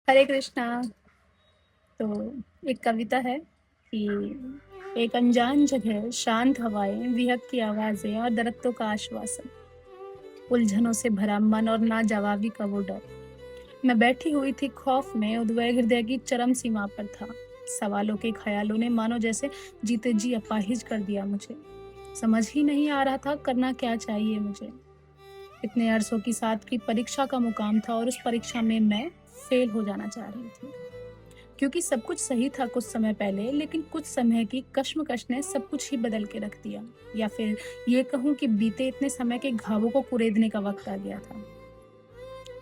हरे कृष्णा। तो एक कविता है कि एक अनजान जगह, शांत हवाएं, विहग की आवाजें और दरख्तों का आश्वासन, उलझनों से भरा मन और ना जवाबी का वो डर। मैं बैठी हुई थी खौफ में, उद्वेग हृदय की चरम सीमा पर था। सवालों के ख्यालों ने मानो जैसे जीते जी अपाहिज कर दिया मुझे। समझ ही नहीं आ रहा था करना क्या चाहिए मुझे। इतने अरसों की साथ की परीक्षा का मुकाम था और उस परीक्षा में मैं फेल हो जाना चाह रही थी। क्योंकि सब कुछ सही था कुछ समय पहले, लेकिन कुछ समय की कश्मकश ने सब कुछ ही बदल के रख दिया। या फिर ये कहूँ कि बीते इतने समय के घावों को कुरेदने का वक्त आ गया था।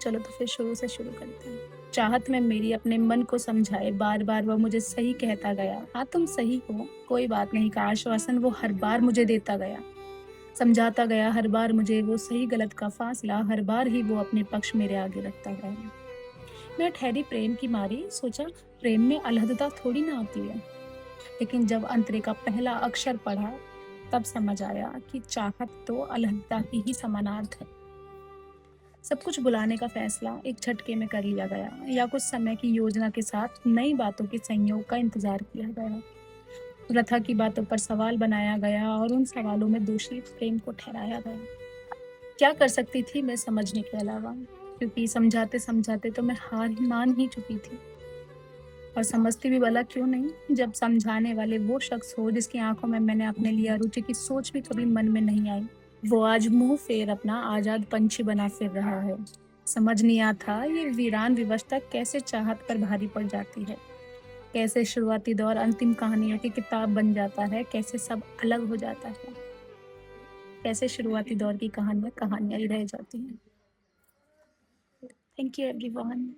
चलो तो फिर शुरू से शुरू करते हैं। चाहत में मेरी अपने मन को समझाए, बार बार वह मुझे सही कहता गया। हाँ तुम सही हो, कोई बात नहीं का आश्वासन वो हर बार मुझे देता गया। समझाता गया हर बार मुझे वो सही गलत का फासला, हर बार ही वो अपने पक्ष मेरे आगे रखता गया। मैं ठहरी प्रेम की मारी, सोचा प्रेम में अलहदता थोड़ी ना आती है। लेकिन जब अंतरे का पहला अक्षर पढ़ा, तब समझ आया कि चाहत तो अलहदता की ही समानार्थ है। सब कुछ बुलाने का फैसला एक झटके में कर लिया गया, या कुछ समय की योजना के साथ नई बातों के संयोग का इंतजार किया गया। प्रथा की बातों पर सवाल बनाया गया और उन सवालों में दोषी प्रेम को ठहराया गया। क्या कर सकती थी मैं समझने के अलावा, क्योंकि समझाते समझाते तो मैं हार ही मान ही चुकी थी। और समझती भी भला क्यों नहीं, जब समझाने वाले वो शख्स हो जिसकी आंखों में मैंने अपने लिए अरुचि की सोच भी कभी मन में नहीं आई। वो आज मुंह फेर अपना आजाद पंछी बना फिर रहा है। समझ नहीं आता ये वीरान विवशता कैसे चाहत पर भारी पड़ जाती है। कैसे शुरुआती दौर अंतिम कहानियों की किताब बन जाता है, कैसे सब अलग हो जाता है। कैसे शुरुआती दौर की कहानियां कहानियां ही रह जाती हैं। Thank you everyone.